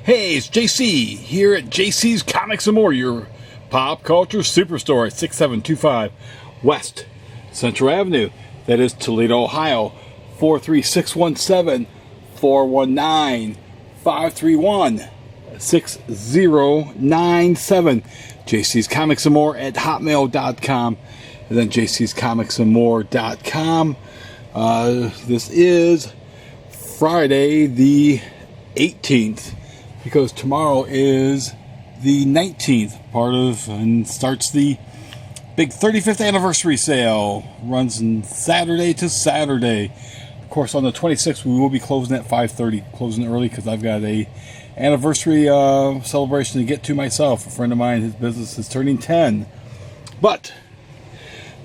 Hey, it's JC here at JC's Comics and More, your pop culture superstore at 6725 West Central Avenue. That is Toledo, Ohio. 43617 419 531 6097. JC's Comics and More at hotmail.com, and then jcscomicsandmore.com. This is Friday the 18th, because tomorrow is the 19th, and starts the big 35th anniversary sale. Runs on Saturday to Saturday. Of course, on the 26th, we will be closing at 5:30, closing early because I've got a anniversary celebration to get to myself. A friend of mine, his business is turning 10. But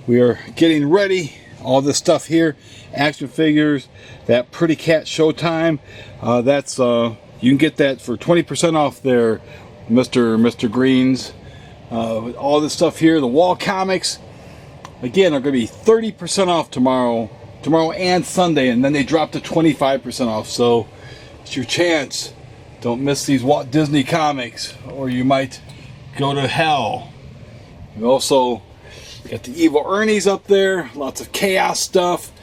we are getting ready. All this stuff here, action figures, that Pretty Cat Showtime, that's you can get that for 20% off there, Mr. Green's. All this stuff here, the wall comics, again, are going to be 30% off tomorrow and Sunday, and then they drop to 25% off. So it's your chance. Don't miss these Walt Disney comics, or you might go to hell. We also got the Evil Ernie's up there, lots of chaos stuff.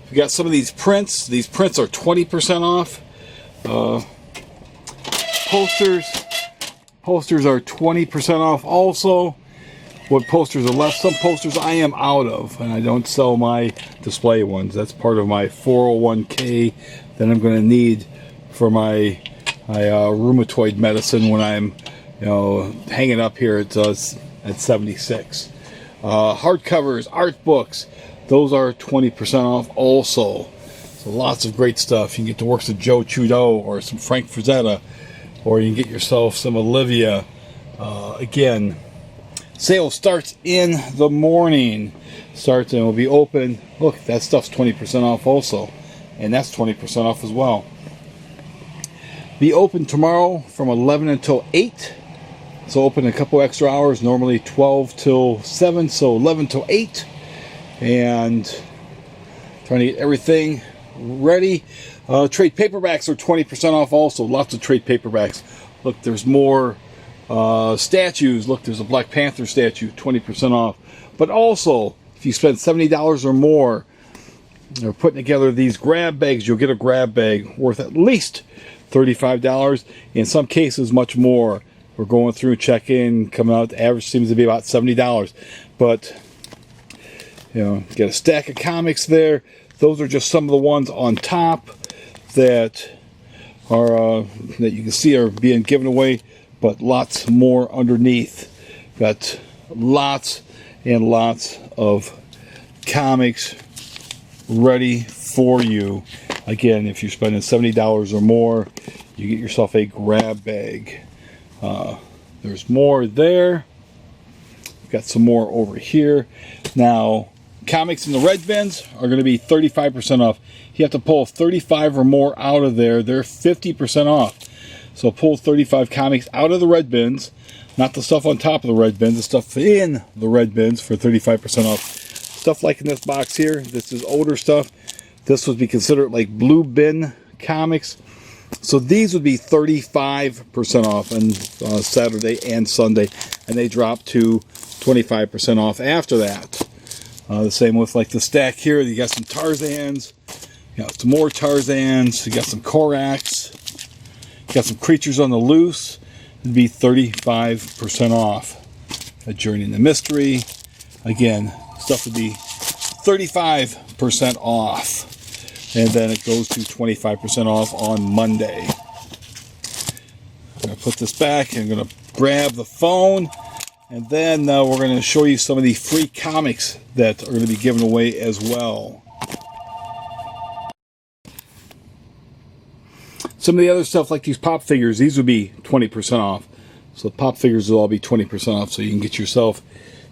We got some of these prints. These prints are 20% off. Posters are 20% off also. What posters are left? Some posters I am out of, and I don't sell my display ones. That's part of my 401k that I'm going to need for my rheumatoid medicine when I'm, hanging up here at 76. Hardcovers, art books, those are 20% off also. So lots of great stuff. You can get the works of Joe Trudeau or some Frank Frazetta, or you can get yourself some Olivia. Again, sale starts in the morning. Starts and will be open. Look, that stuff's 20% off also, and that's 20% off as well. Be open tomorrow from 11 until 8. So open a couple extra hours, normally 12 till 7, so 11 till 8. And trying to get everything ready. Trade paperbacks are 20% off also. Lots of trade paperbacks. Look, there's more statues. Look, there's a Black Panther statue, 20% off. But also, if you spend $70 or more, they're putting together these grab bags. You'll get a grab bag worth at least $35. In some cases, much more. We're going through, check-in, coming out. The average seems to be about $70. But, get a stack of comics there. Those are just some of the ones on top that are that you can see are being given away, but lots more underneath. Got lots and lots of comics ready for you. Again, if you're spending $70 or more, you get yourself a grab bag. There's more there. Got some more over here. Now, comics in the red bins are going to be 35% off. You have to pull 35 or more out of there. They're 50% off. So pull 35 comics out of the red bins, not the stuff on top of the red bins, the stuff in the red bins for 35% off. Stuff like in this box here, this is older stuff. This would be considered like blue bin comics. So these would be 35% off on Saturday and Sunday, and they drop to 25% off after that. The same with like the stack here. You got some Tarzans, you got some more Tarzans, you got some Koraks, you got some Creatures on the Loose. It'd be 35% off. A Journey in the Mystery. Again, stuff would be 35% off. And then it goes to 25% off on Monday. I'm going to put this back and I'm going to grab the phone. And then we're going to show you some of the free comics that are going to be given away as well. Some of the other stuff like these pop figures, these would be 20% off. So the pop figures will all be 20% off. So you can get yourself,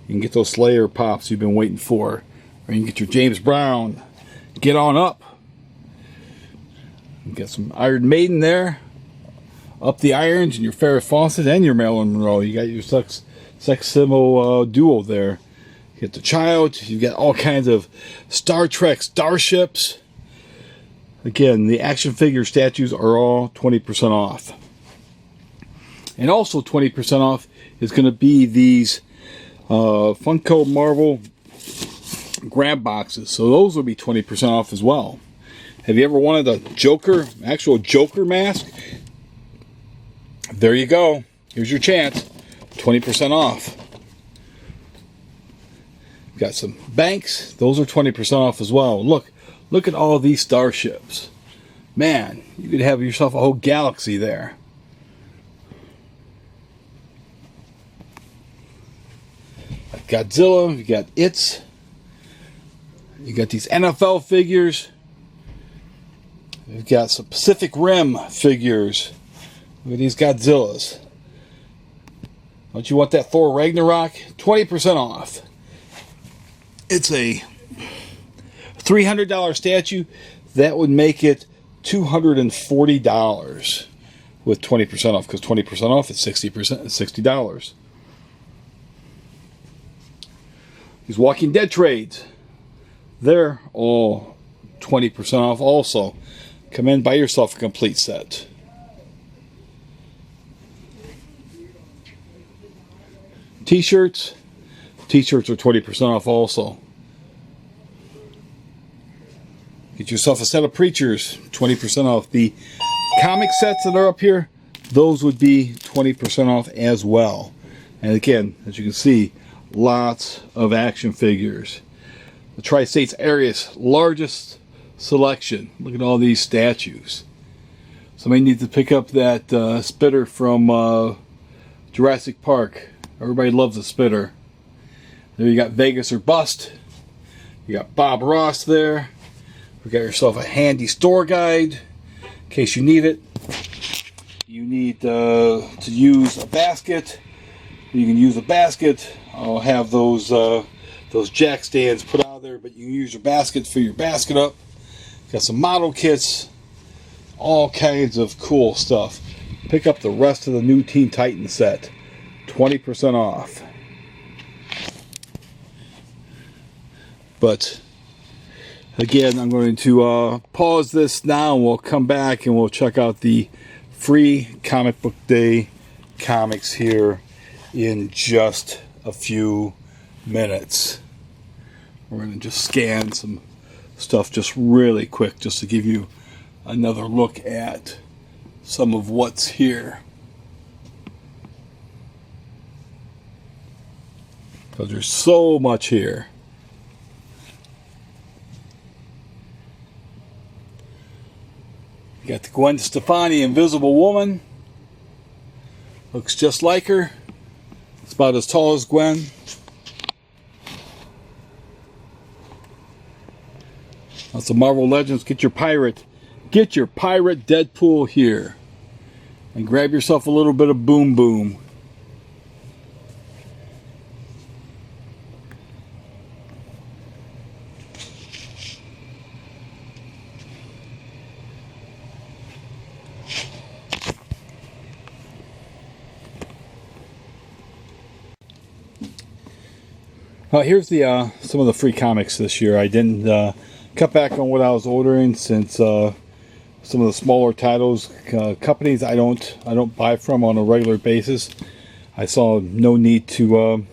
you can get those Slayer pops you've been waiting for. Or you can get your James Brown. Get on up. You got some Iron Maiden there. Up the Irons and your Farrah Fawcett and your Marilyn Monroe. You got your sex symbol duo there. You get the Child. You've got all kinds of Star Trek starships. Again, the action figure statues are all 20% off. And also 20% off is going to be these Funko Marvel grab boxes. So those will be 20% off as well. Have you ever wanted a Joker, actual Joker mask? There you go. Here's your chance. 20% off. Got some banks. Those are 20% off as well. Look at all these starships. Man, you could have yourself a whole galaxy there. Godzilla, you got It's. You got these NFL figures. You've got some Pacific Rim figures. Look at these Godzillas. Don't you want that Thor Ragnarok? 20% off. It's a $300 statue. That would make it $240 with 20% off, because 20% off is 60%, $60. These Walking Dead trades, they're all 20% off also. Come in, buy yourself a complete set. T-shirts. T-shirts are 20% off also. Get yourself a set of Preachers, 20% off. The comic sets that are up here, those would be 20% off as well. And again, as you can see, lots of action figures. The Tri-States area's largest selection. Look at all these statues. Somebody needs to pick up that spitter from Jurassic Park. Everybody loves a spitter. There you got Vegas or Bust. You got Bob Ross there. You got yourself a handy store guide in case you need it. You need to use a basket. You can use a basket. I'll have those jack stands put out there, but you can use your basket, fill your basket up. Got some model kits, all kinds of cool stuff. Pick up the rest of the new Teen Titans set, 20% off. But again, I'm going to pause this now, and we'll come back and we'll check out the free Comic Book Day comics here in just a few minutes. We're going to just scan some stuff just really quick, just to give you another look at some of what's here. Because there's so much here. You got the Gwen Stefani Invisible Woman. Looks just like her. It's about as tall as Gwen. That's the Marvel Legends. Get your pirate Deadpool here. And grab yourself a little bit of Boom Boom. Here's the some of the free comics this year. I didn't cut back on what I was ordering, since some of the smaller titles, companies I don't buy from on a regular basis. I saw no need to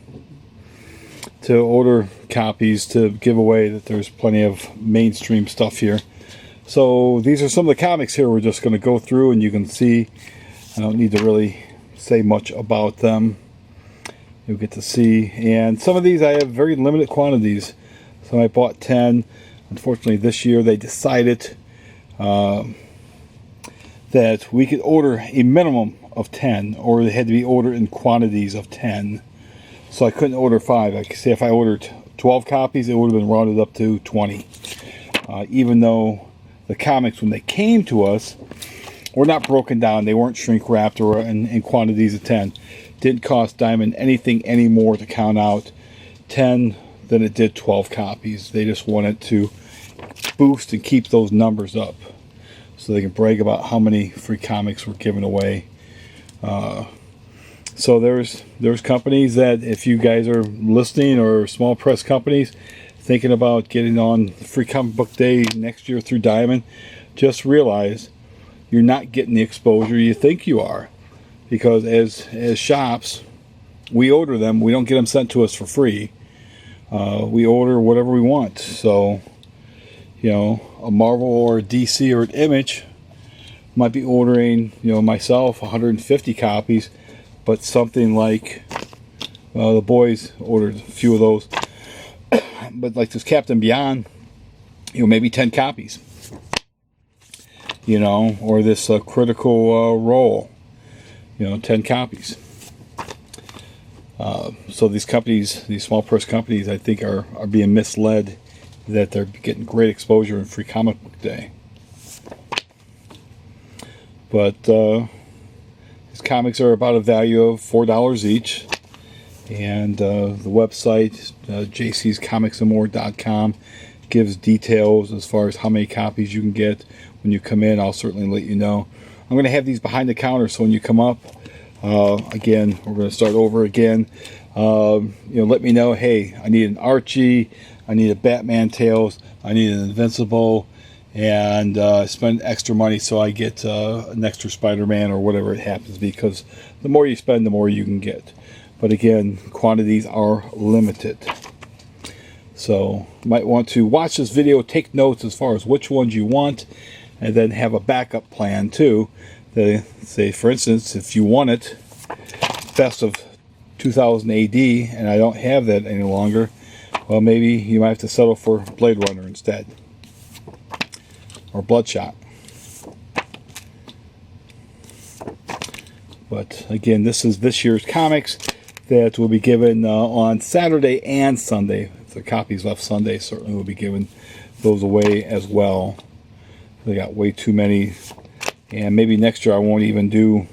order copies to give away. That there's plenty of mainstream stuff here. So these are some of the comics here we're just going to go through, and you can see I don't need to really say much about them. You'll get to see. And some of these I have very limited quantities. So I bought 10. Unfortunately, this year they decided that we could order a minimum of 10, or they had to be ordered in quantities of 10. So I couldn't order 5. I could say if I ordered 12 copies, it would have been rounded up to 20. Even though the comics, when they came to us, were not broken down. They weren't shrink wrapped or in quantities of 10. Didn't cost Diamond anything anymore to count out 10 than it did 12 copies. They just wanted to boost and keep those numbers up so they can brag about how many free comics were given away. So there's companies that, if you guys are listening, or small press companies thinking about getting on Free Comic Book Day next year through Diamond, just realize you're not getting the exposure you think you are. because as shops, we order them. We don't get them sent to us for free. We order whatever we want. So, you know, a Marvel or a DC or an Image might be ordering, you know, myself 150 copies, but something like the boys ordered a few of those. But like this Captain Beyond, you know, maybe 10 copies. You know, or this Critical Role, you know, 10 copies. So these companies, these small press companies, I think are being misled that they're getting great exposure in Free Comic Book Day. But these comics are about a value of $4 each. And the website, jcscomicsandmore.com, gives details as far as how many copies you can get. When you come in, I'll certainly let you know. I'm going to have these behind the counter, so when you come up, again, we're going to start over again. You know, let me know, hey, I need an Archie, I need a Batman Tales, I need an Invincible, and spend extra money so I get an extra Spider-Man or whatever it happens, because the more you spend, the more you can get. But again, quantities are limited. So you might want to watch this video, take notes as far as which ones you want, and then have a backup plan too. Say, for instance, if you want it best of 2000 AD and I don't have that any longer, well, maybe you might have to settle for Blade Runner instead, or Bloodshot. But again, this is this year's comics that will be given on Saturday and Sunday. If the copies left Sunday, certainly will be giving those away as well. They got way too many, and maybe next year I won't even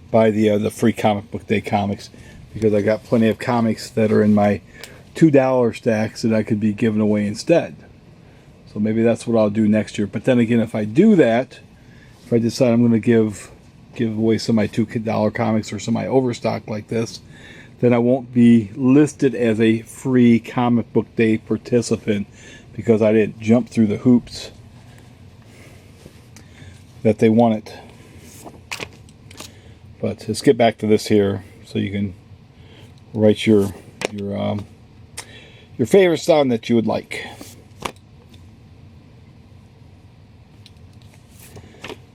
buy the Free Comic Book Day comics, because I got plenty of comics that are in my $2 stacks that I could be giving away instead. So maybe that's what I'll do next year. But then again, if I do that, if I decide I'm going to give away some of my $2 comics or some of my overstock like this, then I won't be listed as a Free Comic Book Day participant, because I didn't jump through the hoops that they wanted. But let's get back to this here, so you can write your favorites down that you would like.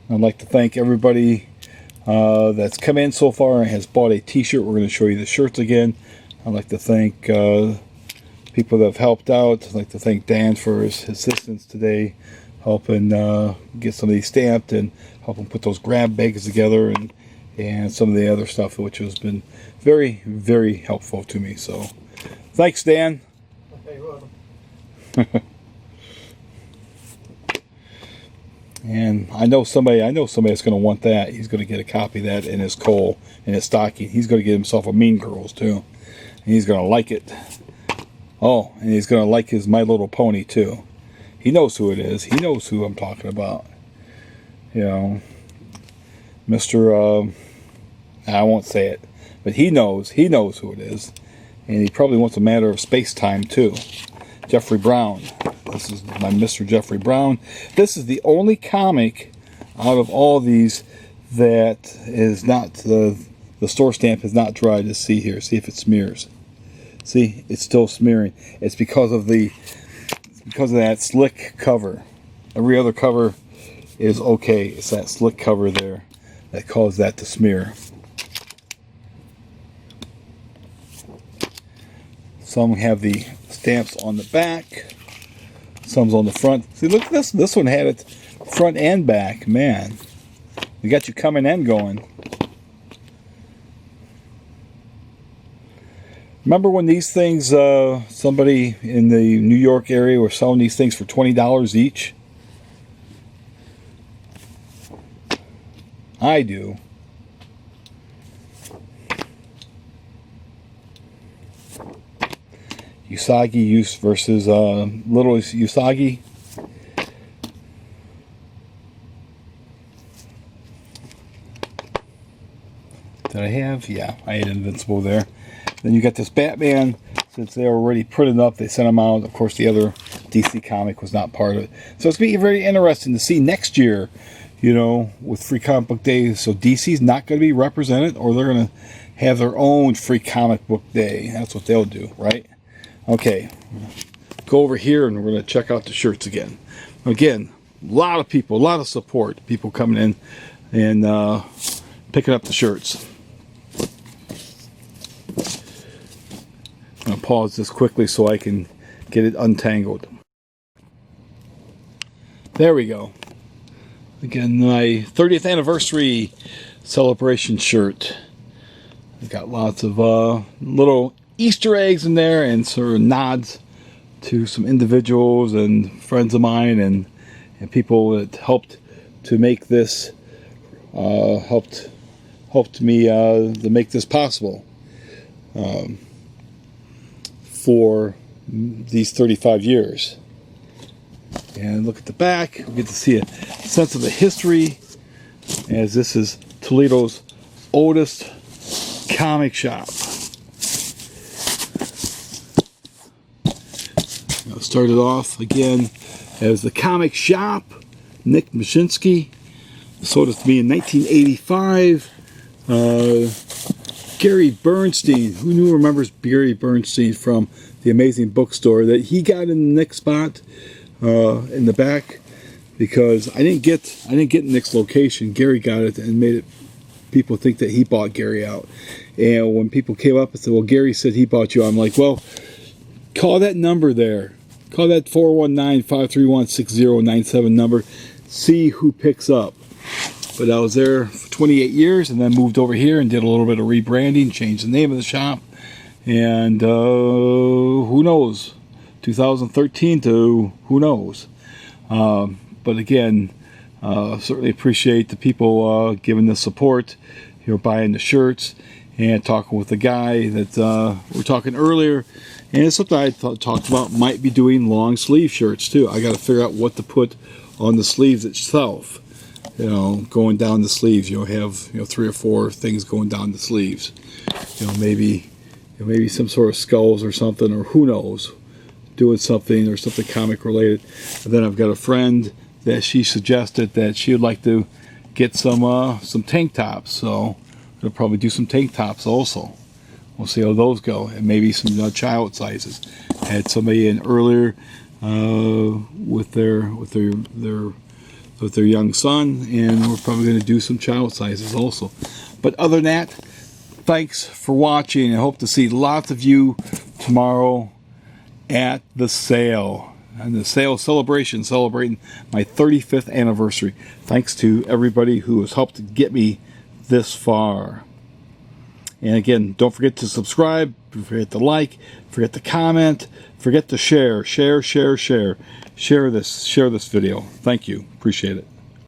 I'd like to thank everybody that's come in so far and has bought a t-shirt. We're going to show you the shirts again. I'd like to thank people that have helped out. I'd like to thank Dan for his assistance today, helping get some of these stamped and helping put those grab bags together, and some of the other stuff, which has been very, very helpful to me. So thanks, Dan. Okay, you're welcome. And I know somebody that's going to want that. He's going to get a copy of that in his coal, in his stocking. He's going to get himself a Mean Girls too, and he's going to like it. Oh, and he's going to like his My Little Pony too. He knows who it is. He knows who I'm talking about. You know, Mr. I won't say it, but he knows who it is, and he probably wants A Matter of Space Time too. Jeffrey Brown. This is my Mr. Jeffrey Brown. This is the only comic out of all these that is not, the store stamp is not dry. To see here, see if it smears. See, it's still smearing. It's because of that slick cover. Every other cover is okay. It's that slick cover there that caused that to smear. Some have the stamps on the back. Some's on the front. See, look at this. This one had it front and back. Man, we got you coming and going. Remember when these things, somebody in the New York area were selling these things for $20 each? I do. Usagi versus Little Usagi. Did I have? Yeah, I had Invincible there. Then you got this Batman. Since they already printed up, they sent them out. Of course, the other DC comic was not part of it. So it's going to be very interesting to see next year, you know, with Free Comic Book Day. So DC's not going to be represented, or they're going to have their own Free Comic Book Day. That's what they'll do, right? Okay, go over here and we're going to check out the shirts again. Again, a lot of people, a lot of support, people coming in and picking up the shirts. I'm going to pause this quickly so I can get it untangled. There we go. Again, my 30th anniversary celebration shirt. I've got lots of little Easter eggs in there and sort of nods to some individuals and friends of mine and people that helped to make this helped me to make this possible for these 35 years. And look at the back. We get to see a sense of the history, as this is Toledo's oldest comic shop. It started off again as the comic shop. Nick Mashinsky sold it to me in 1985. Gary Bernstein, who remembers Gary Bernstein from the Amazing Bookstore, that he got in the Nick spot in the back, because I didn't get Nick's location. Gary got it and made it people think that he bought Gary out. And when people came up and said, well, Gary said he bought you, I'm like, well, call that number there. Call that 419-531-6097 number. See who picks up. But I was there for 28 years and then moved over here and did a little bit of rebranding, changed the name of the shop. And who knows? 2013 to who knows? But again, certainly appreciate the people giving the support, buying the shirts and talking with the guy that we were talking earlier. And it's something I talked about, might be doing long sleeve shirts too. I got to figure out what to put on the sleeves itself. Going down the sleeves, have 3 or 4 things going down the sleeves. Maybe some sort of skulls or something, or who knows, doing something or something comic related. And then I've got a friend that she suggested that she would like to get some tank tops, so I'll probably do some tank tops also. We'll see how those go, and maybe some child sizes. I had somebody in earlier with their young son, and we're probably going to do some child sizes also. But other than that, thanks for watching. I hope to see lots of you tomorrow at the sale. And the sale celebration, celebrating my 35th anniversary. Thanks to everybody who has helped get me this far. And again, don't forget to subscribe, forget to like, forget to comment, forget to share this video. Thank you. Appreciate it.